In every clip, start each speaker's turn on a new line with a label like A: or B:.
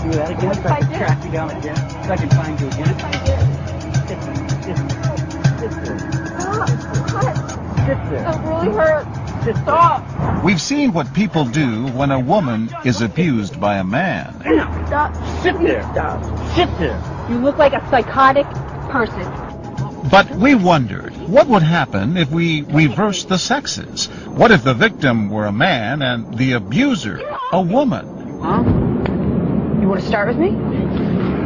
A: do that again?
B: What if I did?
A: Track you down again? So I can find you again?
B: What if I did?
A: Sit there.
B: Stop.
A: Sit there.
B: That really hurt. Stop.
C: We've seen what people do when a woman is abused by a man.
B: Stop.
A: Sit there.
B: Stop.
A: Sit there.
B: You look like a psychotic person.
C: But we wondered, what would happen if we reversed the sexes? What if the victim were a man and the abuser a woman?
B: Huh? You want to start with me?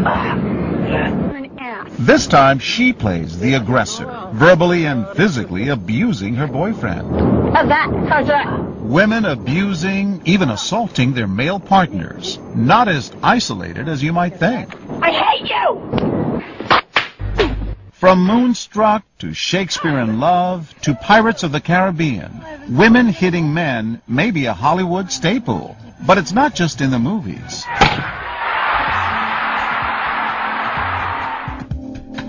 B: I'm an ass.
C: This time she plays the aggressor, verbally and physically abusing her boyfriend.
B: How's that? How's that?
C: Women abusing, even assaulting their male partners. Not as isolated as you might think.
B: I hate you!
C: From Moonstruck to Shakespeare in Love to Pirates of the Caribbean, women hitting men may be a Hollywood staple. But it's not just in the movies.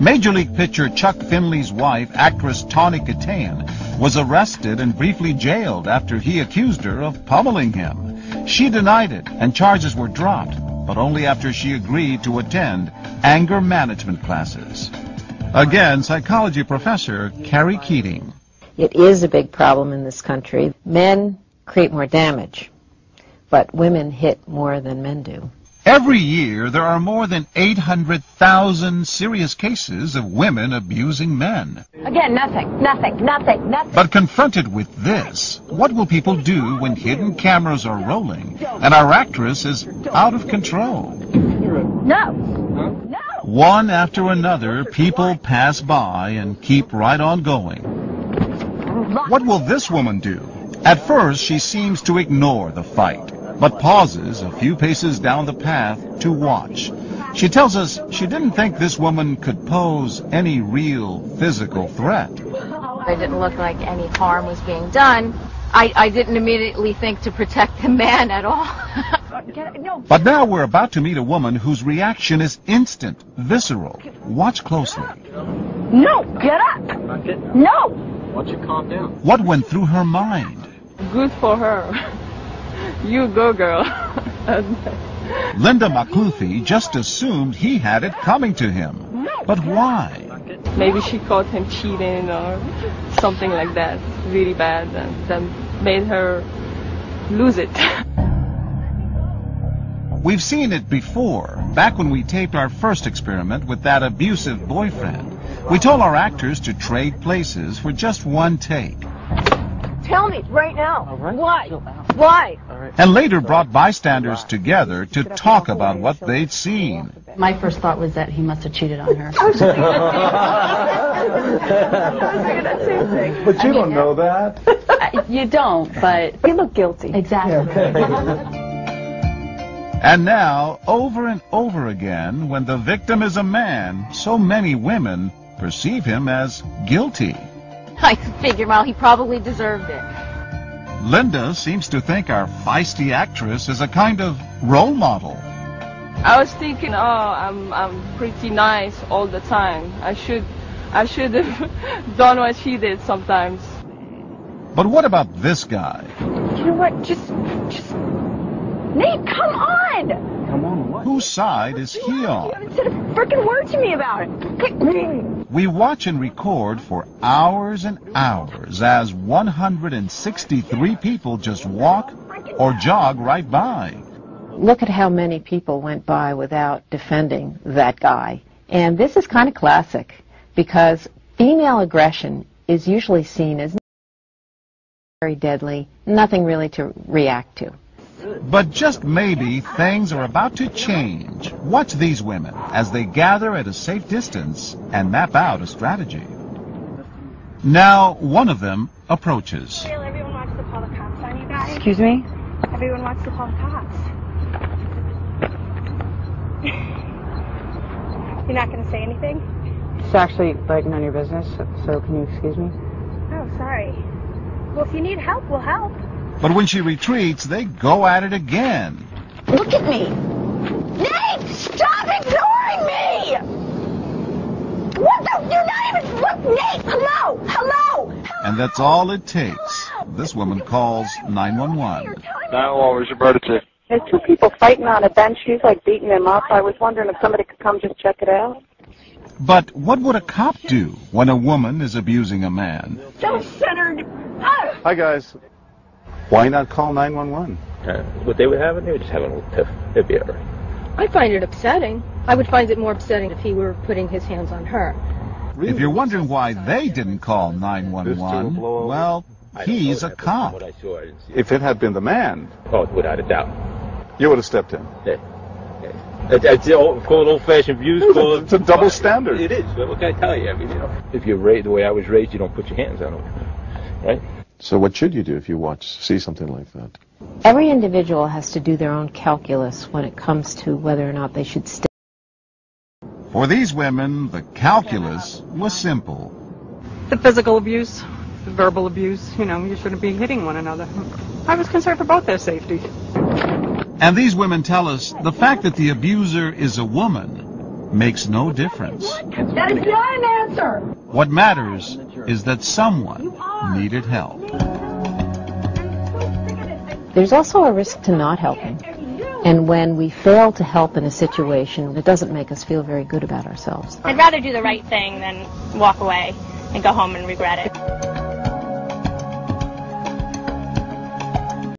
C: Major League pitcher Chuck Finley's wife, actress Tawny Kitaen, was arrested and briefly jailed after he accused her of pummeling him. She denied it, and charges were dropped, but only after she agreed to attend anger management classes. Again, psychology professor Carrie Keating.
D: It is a big problem in this country. Men create more damage, but women hit more than men do.
C: Every year, there are more than 800,000 serious cases of women abusing men.
B: Again, nothing.
C: But confronted with this, what will people do when hidden cameras are rolling and our actress is out of control?
B: No.
C: One after another, people pass by and keep right on going. What will this woman do? At first, she seems to ignore the fight, but pauses a few paces down the path to watch. She tells us she didn't think this woman could pose any real physical threat.
E: It didn't look like any harm was being done. I didn't immediately think to protect the man at all.
C: But now we're about to meet a woman whose reaction is instant, visceral. Watch closely.
B: No, get up. No.
A: Why don't you calm down?
C: What went through her mind?
F: Good for her. You go, girl.
C: Linda McCluthie just assumed he had it coming to him. But why?
F: Maybe she caught him cheating or something like that, really bad, and then made her lose it.
C: We've seen it before, back when we taped our first experiment with that abusive boyfriend. We told our actors to trade places for just one take.
B: Tell me right now.
A: All right.
B: Why?
A: Chill out.
B: Why?
A: All right.
C: And later brought bystanders together to talk about what they'd seen.
G: My first thought was that he must have cheated on her.
B: I was thinking that same thing.
H: But you don't know that.
G: You don't, but
B: You look guilty.
G: exactly.
C: And now, over and over again, when the victim is a man, so many women perceive him as guilty.
E: I figured, well, he probably deserved it.
C: Linda seems to think our feisty actress is a kind of role model.
F: I was thinking, I'm pretty nice all the time. I should have done what she did sometimes.
C: But what about this guy?
B: You know what? Just Nate, come on!
A: Come on, what?
C: Whose side is he
B: You
C: on?
B: haven't said a freaking word to me about it.
C: We watch and record for hours and hours as 163 people just walk or jog right by.
D: Look at how many people went by without defending that guy. And this is kind of classic, because female aggression is usually seen as very deadly, nothing really to react to.
C: But just maybe things are about to change. Watch these women as they gather at a safe distance and map out a strategy. Now, one of them approaches.
I: Everyone wants to call the cops on you guys.
B: Excuse me?
I: Everyone wants to call the cops. You're not going to say anything?
B: It's actually, like, none of your business, so can you excuse me?
I: Oh, sorry. Well, if you need help, we'll help.
C: But when she retreats, they go at it again.
B: Look at me! Nate, stop ignoring me! What the? You're not even... Look, Nate, hello! Hello!
C: And that's all it takes. This woman calls 911.
H: 911, where's your emergency?
J: There's two people fighting on a bench. She's like beating them up. I was wondering if somebody could come just check it out.
C: But what would a cop do when a woman is abusing a man?
B: Self-centered.
H: Hi, guys. Why not call 911?
K: What they would have, they would just have a little tiff. It'd be all right.
L: I find it upsetting. I would find it more upsetting if he were putting his hands on her.
C: If you're wondering why they didn't call 911, well, he's a cop.
H: If it had been the man,
K: oh, without a doubt,
H: you would have stepped in.
K: Yeah. It's called old-fashioned views.
H: It's a double standard.
K: It is. What can I tell you? I mean, if you're raised the way I was raised, you don't put your hands on them, right?
M: So what should you do if you see something like that?
D: Every individual has to do their own calculus when it comes to whether or not they should stay.
C: For these women, the calculus was simple.
N: The physical abuse, the verbal abuse, you shouldn't be hitting one another. I was concerned for both their safety.
C: And these women tell us the fact that the abuser is a woman makes no difference.
B: That is not an answer.
C: What matters is that someone needed help.
D: There's also a risk to not helping. And when we fail to help in a situation, it doesn't make us feel very good about ourselves.
O: I'd rather do the right thing than walk away and go home and regret it.